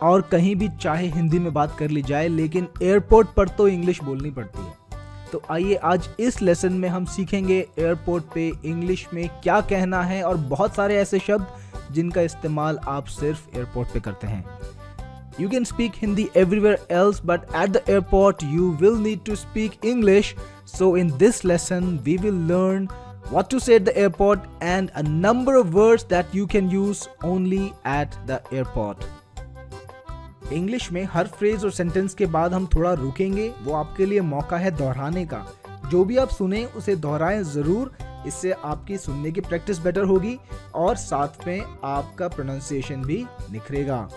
और कहीं भी चाहे हिंदी में बात कर ली जाए, लेकिन एयरपोर्ट पर तो इंग्लिश बोलनी पड़ती है। तो आइए आज इस लेसन में हम सीखेंगे एयरपोर्ट पे इंग्लिश में क्या कहना है और बहुत सारे ऐसे शब्द जिनका इस्तेमाल आप सिर्फ एयरपोर्ट पे करते हैं। You can speak Hindi everywhere else, but at the airport you will need to speak English. So in this lesson we will learn what to say at the airport and a number of words that you can use only at the airport. English में हर phrase और sentence के बाद हम थोड़ा रुकेंगे, वो आपके लिए मौका है दोहराने का। जो भी आप सुने उसे दोहराएं ज़रूर, इससे आपकी सुनने की प्रैक्टिस बेटर होगी और साथ में आपका प्रोनाउंसिएशन भी निखरेगा।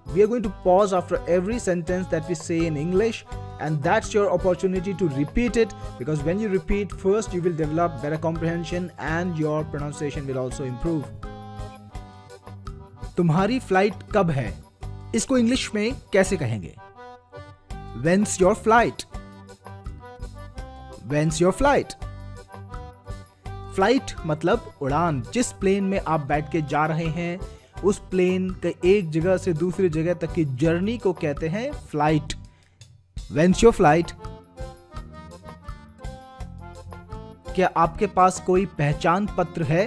We are going to pause after every sentence that we say in English, and that's your opportunity to repeat it, because when you repeat first you will develop better comprehension and your pronunciation will also improve. तुम्हारी flight कब है? इसको English में कैसे कहेंगे? When's your flight? When's your flight? Flight मतलब उड़ान। जिस प्लेन में आप बैठ के जा रहे हैं उस प्लेन के एक जगह से दूसरी जगह तक की जर्नी को कहते हैं फ्लाइट। When's your flight? क्या आपके पास कोई पहचान पत्र है?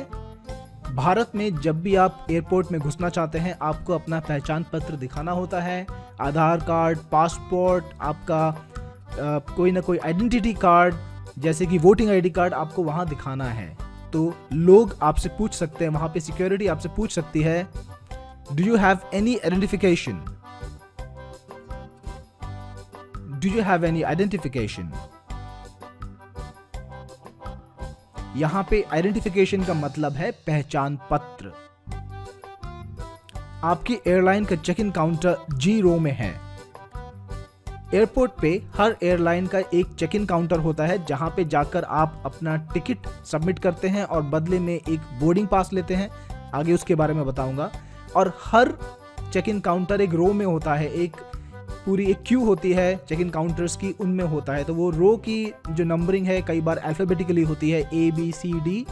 भारत में जब भी आप एयरपोर्ट में घुसना चाहते हैं आपको अपना पहचान पत्र दिखाना होता है। आधार कार्ड, पासपोर्ट, आपका कोई ना कोई आइडेंटिटी कार्ड जैसे कि वोटिंग आईडी कार्ड आपको वहां दिखाना है। तो लोग आपसे पूछ सकते हैं, वहां पे सिक्योरिटी आपसे पूछ सकती है, do you have any identification? Do you have any identification? यहां पे आइडेंटिफिकेशन का मतलब है पहचान पत्र। आपकी एयरलाइन का चेक इन काउंटर जी रो में है। एयरपोर्ट पे हर एयरलाइन का एक चेक इन काउंटर होता है जहां पे जाकर आप अपना टिकट सबमिट करते हैं और बदले में एक बोर्डिंग पास लेते हैं। आगे उसके बारे में बताऊंगा। और हर चेक इन काउंटर एक रो में होता है, एक पूरी एक क्यू होती है चेक इन काउंटर्स की, उनमें होता है। तो वो रो की जो नंबरिंग है कई बार अल्फाबेटिकली होती है, ABCD।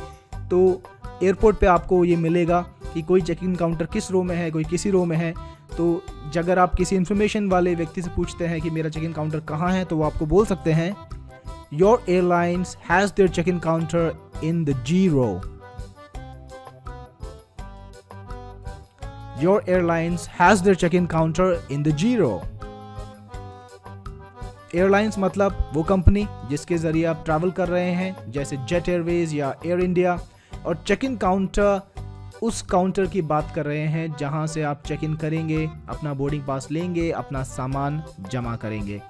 तो एयरपोर्ट पे आपको ये मिलेगा कि कोई चेक इन काउंटर किस रो में है, कोई किसी रो में है। तो अगर आप किसी इन्फॉर्मेशन वाले व्यक्ति से पूछते हैं कि मेरा चेक इन काउंटर कहाँ है, तो वो आपको बोल सकते हैं your airlines has their check in counter in the G row. Your airlines has their check in counter in the G row. Airlines मतलब वो कंपनी जिसके जरिए आप ट्रैवल कर रहे हैं, जैसे जेट एयरवेज या एयर इंडिया। और चेक इन काउंटर उस काउंटर की बात कर रहे हैं जहां से आप चेक इन करेंगे, अपना बोर्डिंग पास लेंगे, अपना सामान जमा करेंगे।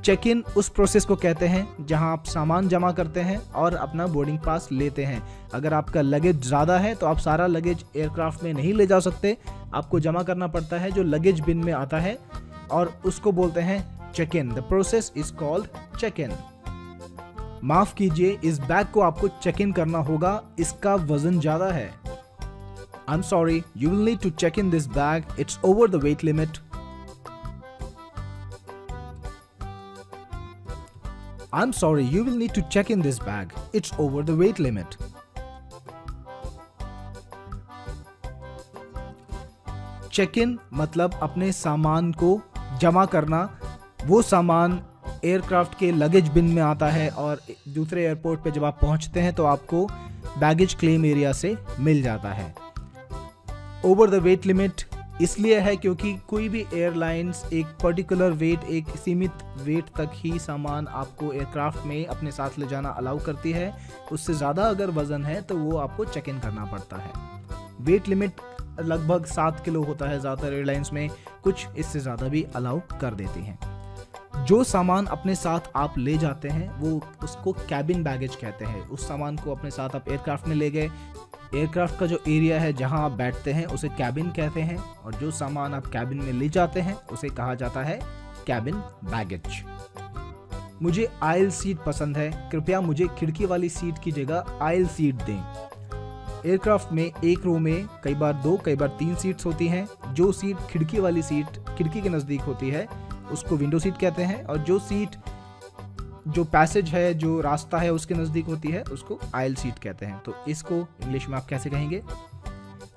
चेक इन उस प्रोसेस को कहते हैं जहां आप सामान जमा करते हैं और अपना बोर्डिंग पास लेते हैं। अगर आपका लगेज ज़्यादा है तो आप सारा लगेज एयरक्राफ्ट में नहीं ले जा सकते, आपको जमा करना पड़ता है जो लगेज बिन में आता है, और उसको बोलते हैं check in. The process is called check in. माफ कीजिए, इस बैग को आपको चेक इन करना होगा, इसका वजन ज्यादा है। I'm sorry, you will need to check in this bag. It's over the weight limit. I'm sorry, you will need to check in this bag. It's over the weight limit. Check in मतलब अपने सामान को जमा करना। वो सामान aircraft के luggage बिन में आता है और दूसरे एयरपोर्ट पे जब आप पहुंचते हैं तो आपको बैगेज क्लेम एरिया से मिल जाता है। ओवर द वेट लिमिट इसलिए है क्योंकि कोई भी एयरलाइंस एक पर्टिकुलर वेट, एक सीमित वेट तक ही सामान आपको एयरक्राफ्ट में अपने साथ ले जाना अलाउ करती है। उससे ज़्यादा अगर वज़न है तो वो आपको चेक इन करना पड़ता है। वेट लिमिट लगभग 7 किलो होता है ज़्यादातर एयरलाइंस में, कुछ इससे ज़्यादा भी अलाउ कर देती हैं। जो सामान अपने साथ आप ले जाते हैं वो उसको कैबिन बैगेज कहते हैं। उस सामान को अपने साथ आप एयरक्राफ्ट में ले गए, एयरक्राफ्ट का जो एरिया है जहां आप बैठते हैं उसे कैबिन कहते हैं, और जो सामान आप कैबिन में ले जाते हैं उसे कहा जाता है कैबिन बैगेज। मुझे आयल सीट पसंद है, कृपया मुझे खिड़की वाली सीट की जगह आयल सीट दें। एयरक्राफ्ट में एक रो में कई बार 2 कई बार 3 सीट्स होती हैं। जो सीट खिड़की वाली सीट खिड़की के नज़दीक होती है उसको विंडो सीट कहते हैं, और जो सीट जो पैसेज है, जो रास्ता है उसके नज़दीक होती है उसको आयल सीट कहते हैं। तो इसको इंग्लिश में आप कैसे कहेंगे?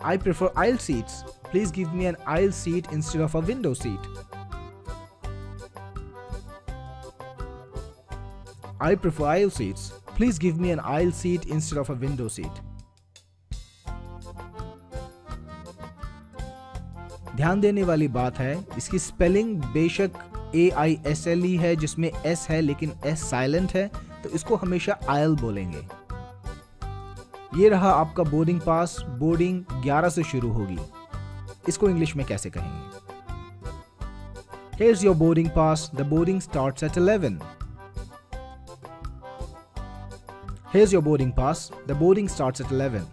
I prefer aisle seats. Please give me an aisle seat instead of a window seat. I prefer aisle seats. Please give me an aisle seat instead of a window seat. ध्यान देने वाली बात है, इसकी स्पेलिंग बेशक AISLE है जिसमें S है लेकिन S साइलेंट है, तो इसको हमेशा आयल बोलेंगे। ये रहा आपका बोर्डिंग पास। बोर्डिंग 11 से शुरू होगी, इसको इंग्लिश में कैसे कहेंगे? Here's your boarding pass. The boarding starts at 11. Here's your boarding pass. The boarding starts at 11.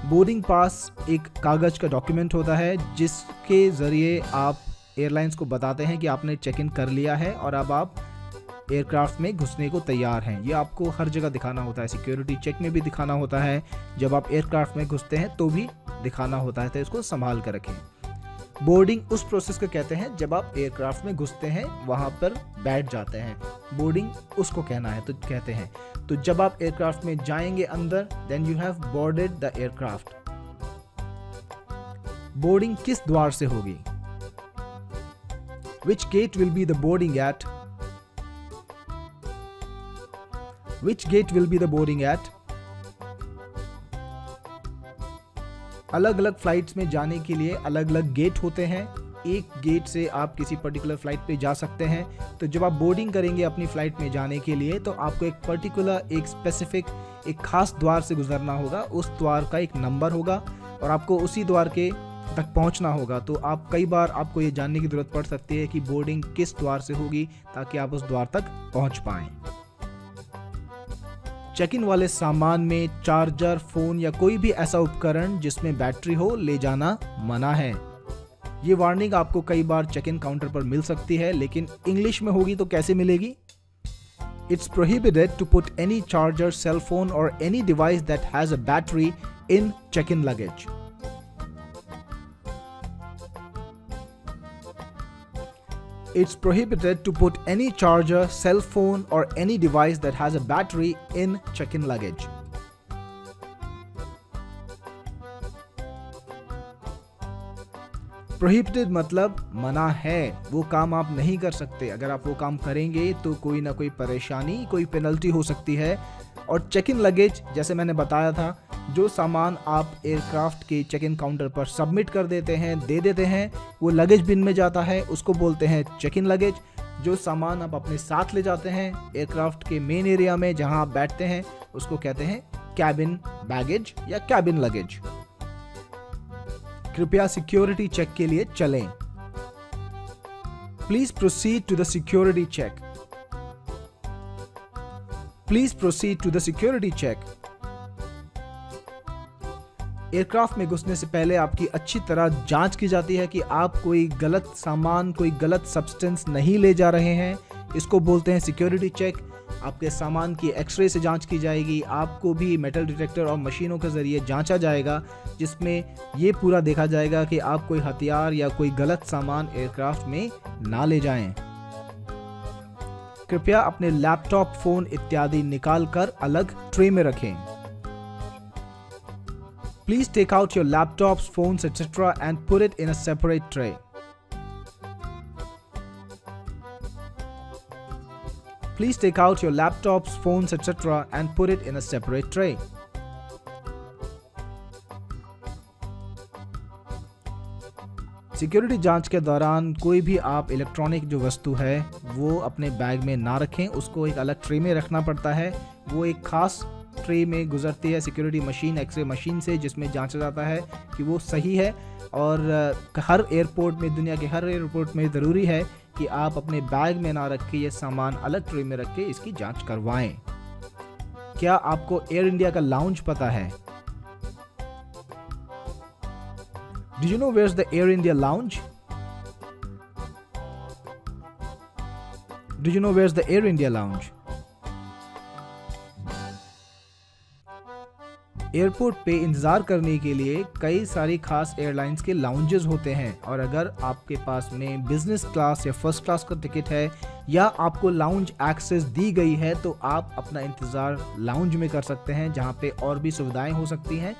Boarding pass एक कागज का डॉक्यूमेंट होता है जिसके जरिए आप एयरलाइंस को बताते हैं कि आपने चेक इन कर लिया है और अब आप एयरक्राफ्ट में घुसने को तैयार हैं। ये आपको हर जगह दिखाना होता है, सिक्योरिटी चेक में भी दिखाना होता है, जब आप एयरक्राफ्ट में घुसते हैं तो भी दिखाना होता है, तो इसको संभाल कर रखें। बोर्डिंग उस प्रोसेस को कहते हैं जब आप एयरक्राफ्ट में घुसते हैं, वहां पर बैठ जाते हैं, बोर्डिंग उसको कहना है, तो कहते हैं। तो जब आप एयरक्राफ्ट में जाएंगे अंदर, then you have boarded the aircraft. Boarding किस द्वार से होगी? Which gate will be the boarding at? Which gate will be the boarding at? अलग अलग फ्लाइट्स में जाने के लिए अलग अलग गेट होते हैं। एक गेट से आप किसी पर्टिकुलर फ्लाइट पे जा सकते हैं। तो जब आप बोर्डिंग करेंगे अपनी फ्लाइट में जाने के लिए, तो आपको एक पर्टिकुलर, एक स्पेसिफिक, एक खास द्वार से गुजरना होगा। उस द्वार का एक नंबर होगा और आपको उसी द्वार के तक पहुंचना होगा। तो आप कई बार आपको ये जानने की जरूरत पड़ सकती है कि बोर्डिंग किस द्वार से होगी, ताकि आप उस द्वार तक पहुंच पाएं। चेक इन वाले सामान में चार्जर, फोन या कोई भी ऐसा उपकरण जिसमें बैटरी हो ले जाना मना है। ये वार्निंग आपको कई बार चेक इन काउंटर पर मिल सकती है, लेकिन इंग्लिश में होगी तो कैसे मिलेगी? It's prohibited to put any charger, cell phone or any device that has a battery in check-in luggage. It's prohibited to put any charger, cell phone or any device that has a battery in check-in luggage. Prohibited मतलब मना है, वो काम आप नहीं कर सकते। अगर आप वो काम करेंगे तो कोई ना कोई परेशानी, कोई पेनल्टी हो सकती है। और चेक इन लगेज, जैसे मैंने बताया था, जो सामान आप एयरक्राफ्ट के चेक इन काउंटर पर सबमिट कर देते हैं, दे देते हैं, वो लगेज बिन में जाता है, उसको बोलते हैं चेक इन लगेज। जो सामान आप अपने साथ ले जाते हैं एयरक्राफ्ट के मेन एरिया में जहां आप बैठते हैं, उसको कहते हैं कैबिन बैगेज या कैबिन लगेज। कृपया सिक्योरिटी चेक के लिए चलें। Please proceed to the security check. Please proceed to the security check. Aircraft में घुसने से पहले आपकी अच्छी तरह जांच की जाती है कि आप कोई गलत सामान, कोई गलत सब्सटेंस नहीं ले जा रहे हैं। इसको बोलते हैं सिक्योरिटी चेक। आपके सामान की एक्सरे से जांच की जाएगी। आपको भी मेटल डिटेक्टर और मशीनों के जरिए जांचा जाएगा, जिसमें ये पूरा देखा जाएगा कि आप कोई हथियार या कोई गलत सामान एयरक्राफ्ट में ना ले जाएं। कृपया अपने लैपटॉप, फोन इत्यादि निकाल कर अलग ट्रे में रखें। Please take out your laptops, phones, etc. and put it in a separate tray. Please take out your laptops, phones, etc. and put it in a separate tray. Security जांच के दौरान कोई भी आप इलेक्ट्रॉनिक जो वस्तु है वो अपने बैग में ना रखें, उसको एक अलग ट्रे में रखना पड़ता है। वो एक खास ट्रे में गुजरती है सिक्योरिटी मशीन, एक्सरे मशीन से, जिसमें जांचा जाता है कि वो सही है। और हर एयरपोर्ट में, दुनिया के हर एयरपोर्ट में ज़रूरी है कि आप अपने बैग में ना रख के ये सामान अलग ट्रे में रख के इसकी जांच करवाएं। क्या आपको एयर इंडिया का लाउंज पता है? Did you know where's the Air India lounge? Did you know where's the Air India lounge? Airport पे इंतज़ार करने के लिए कई सारी खास एयरलाइंस के लाउंजेस होते हैं, और अगर आपके पास में बिजनेस क्लास या फर्स्ट क्लास का टिकट है या आपको लाउंज एक्सेस दी गई है तो आप अपना इंतज़ार लाउंज में कर सकते हैं, जहां पे और भी सुविधाएं हो सकती हैं।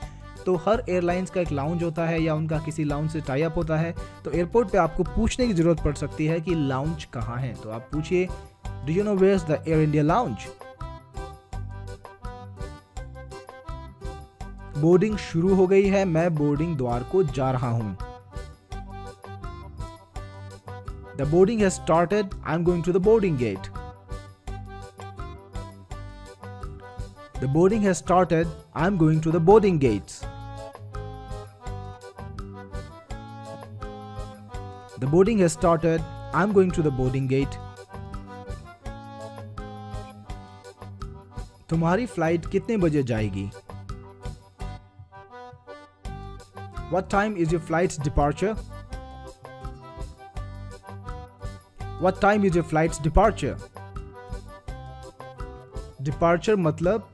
तो हर एयरलाइंस का एक लाउंज होता है या उनका किसी लाउंज से टाई अप होता है, तो एयरपोर्ट पे आपको पूछने की ज़रूरत पड़ सकती है कि लाउंज कहाँ है। तो आप पूछिए, do you know where is the Air India lounge. Boarding शुरू हो गई है, मैं बोर्डिंग द्वार को जा रहा हूं। The boarding has started, I'm going to the boarding gate. The boarding has started, I'm going to the boarding gates. The boarding has started, I'm going to the boarding gate. तुम्हारी flight कितने बजे जाएगी? What time is your flight's departure? What time is your flight's departure? Departure मतलब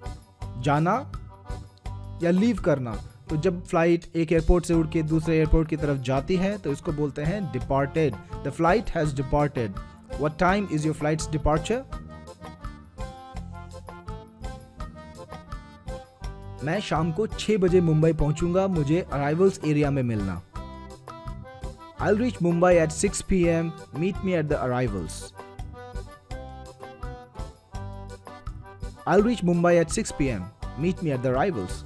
जाना या leave करना। तो जब फ्लाइट एक एयरपोर्ट से उड़ के दूसरे एयरपोर्ट की तरफ जाती है तो इसको बोलते हैं departed. The flight has departed. What time is your flight's departure? मैं शाम को 6 बजे मुंबई पहुंचूंगा, मुझे अराइवल्स एरिया में मिलना। I'll reach Mumbai at 6 p.m. Meet me at the arrivals. I'll reach Mumbai at 6 p.m. Meet me at the arrivals.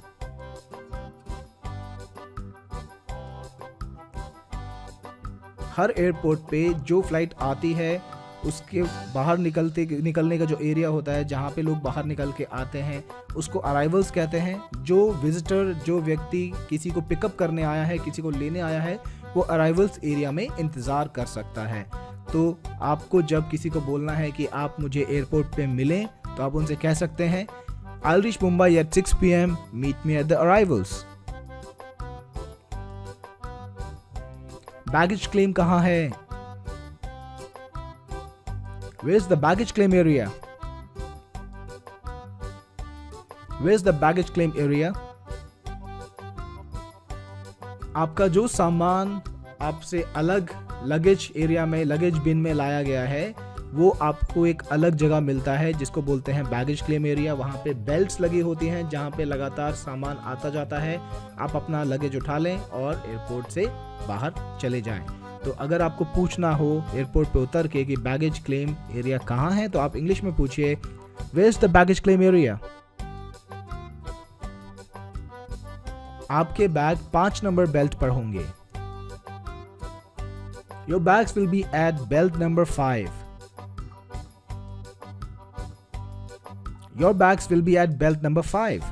Her airport पे जो flight आती है उसके बाहर निकलने का जो एरिया होता है, जहाँ पे लोग बाहर निकल के आते हैं, उसको अराइवल्स कहते हैं। जो विजिटर, जो व्यक्ति किसी को पिकअप करने आया है, किसी को लेने आया है, वो अराइवल्स एरिया में इंतज़ार कर सकता है। तो आपको जब किसी को बोलना है कि आप मुझे एयरपोर्ट पे मिलें, तो आप उनसे कह सकते हैं, I'll reach Mumbai at 6 p.m. Meet me at the arrivals. Baggage claim कहाँ है? Where's the baggage claim area? Where's the baggage claim area? आपका जो सामान आपसे अलग लगेज एरिया में, लगेज बिन में लाया गया है, वो आपको एक अलग जगह मिलता है जिसको बोलते हैं बैगेज क्लेम एरिया। वहाँ पे बेल्ट्स लगी होती हैं जहाँ पे लगातार सामान आता जाता है। आप अपना लगेज उठा लें और एयरपोर्ट से बाहर चले जाएं। तो अगर आपको पूछना हो एयरपोर्ट पे उतर के कि बैगेज क्लेम एरिया कहाँ है, तो आप इंग्लिश में पूछिए, where is the baggage claim area. आपके बैग 5 नंबर बेल्ट पर होंगे। Your bags will be at belt number 5. Your bags will be at belt number 5.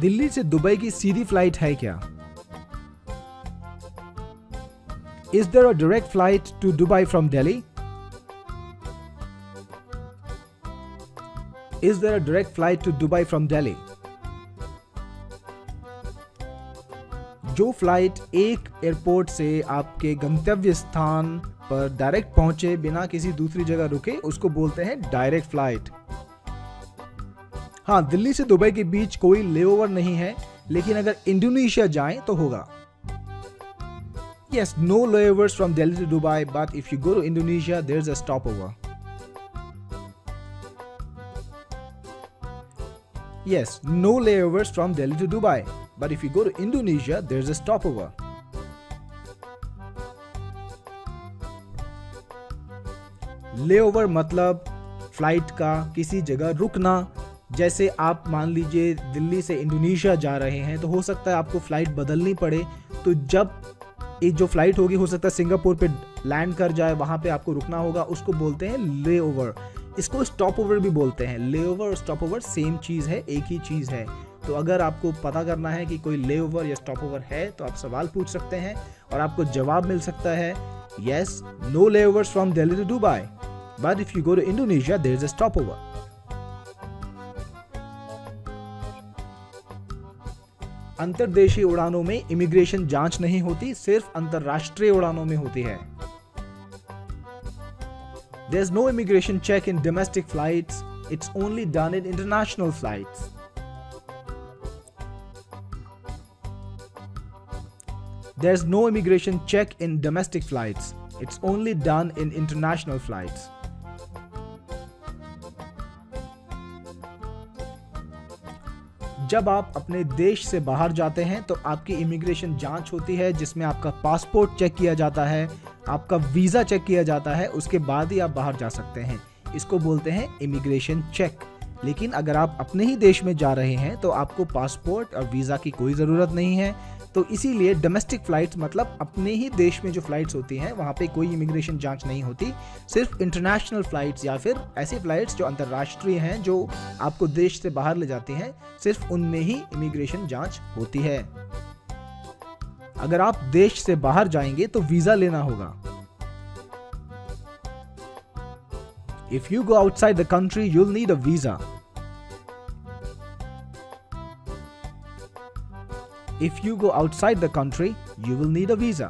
Delhi से दुबई की सीधी फ्लाइट है क्या? Is there a direct flight to Dubai from Delhi? Is there a direct flight to Dubai from Delhi? जो flight एक airport से आपके गंतव्य स्थान पर डायरेक्ट पहुंचे बिना किसी दूसरी जगह रुके, उसको बोलते हैं डायरेक्ट फ्लाइट। हाँ, दिल्ली से दुबई के बीच कोई लेओवर नहीं है, लेकिन अगर इंडोनेशिया जाएं तो होगा। Yes, no layovers from Delhi to Dubai, but if you go to Indonesia, there's a stopover. Yes, no layovers from Delhi to Dubai, but if you go to Indonesia, there's a stopover. Layover मतलब flight का किसी जगह रुकना। जैसे आप मान लीजिए दिल्ली से इंडोनेशिया जा रहे हैं, तो हो सकता है आपको फ्लाइट बदलनी पड़े। तो जब एक जो फ्लाइट होगी, हो सकता है सिंगापुर पे लैंड कर जाए, वहाँ पे आपको रुकना होगा, उसको बोलते हैं लेओवर। इसको स्टॉप ओवर भी बोलते हैं। लेओवर और स्टॉप ओवर सेम चीज़ है, एक ही चीज़ है। तो अगर आपको पता करना है कि कोई लेओवर या स्टॉप ओवर है, तो आप सवाल पूछ सकते हैं और आपको जवाब मिल सकता है, yes, no layovers from Delhi to Dubai, but if you go to Indonesia, there is a stopover. अंतर्देशीय उड़ानों में इमिग्रेशन जांच नहीं होती, सिर्फ अंतरराष्ट्रीय उड़ानों में होती है। There is no immigration check in domestic flights, It's only done in international flights. There's no immigration check in domestic flights. It's only done in international flights. जब आप अपने देश से बाहर जाते हैं तो आपकी इमिग्रेशन जांच होती है, जिसमें आपका पासपोर्ट चेक किया जाता है, आपका वीज़ा चेक किया जाता है, उसके बाद ही आप बाहर जा सकते हैं। इसको बोलते हैं इमिग्रेशन चेक। लेकिन अगर आप अपने ही देश में जा रहे हैं तो आपको पासपोर्ट और वीज़ा की कोई ज़रूरत नहीं है। तो इसीलिए डोमेस्टिक फ़्लाइट्स मतलब अपने ही देश में जो फ़्लाइट्स होती हैं वहाँ पे कोई इमिग्रेशन जांच नहीं होती। सिर्फ इंटरनेशनल फ़्लाइट्स या फिर ऐसी फ़्लाइट्स जो अंतर्राष्ट्रीय हैं, जो आपको देश से बाहर ले जाती हैं, सिर्फ उनमें ही इमिग्रेशन जांच होती है। अगर आप देश से बाहर जाएंगे तो वीज़ा लेना होगा। If you go outside the country, you'll need a visa. If you go outside the country, you will need a visa.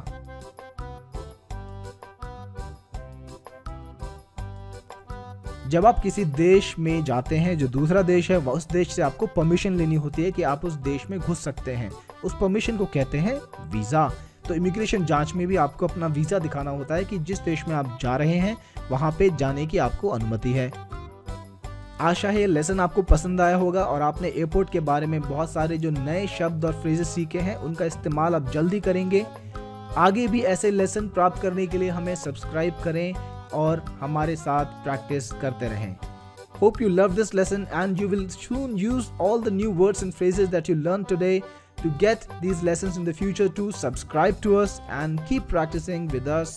जब आप किसी देश में जाते हैं जो दूसरा देश है, उस देश से आपको परमिशन लेनी होती है कि आप उस देश में घुस सकते हैं। उस परमिशन को कहते हैं वीज़ा। तो इमिग्रेशन जांच में भी आपको अपना वीज़ा दिखाना होता है कि जिस देश में आप जा रहे हैं वहाँ पे जाने की आपको अनुमति है। आशा है ये लेसन आपको पसंद आया होगा और आपने एयरपोर्ट के बारे में बहुत सारे जो नए शब्द और फ्रेजेस सीखे हैं उनका इस्तेमाल आप जल्दी करेंगे। आगे भी ऐसे लेसन प्राप्त करने के लिए हमें सब्सक्राइब करें और हमारे साथ प्रैक्टिस करते रहें। Hope you love this lesson and you will soon use all the new words and phrases that you learned today. To get these lessons in the future, to subscribe to us and keep practicing with us.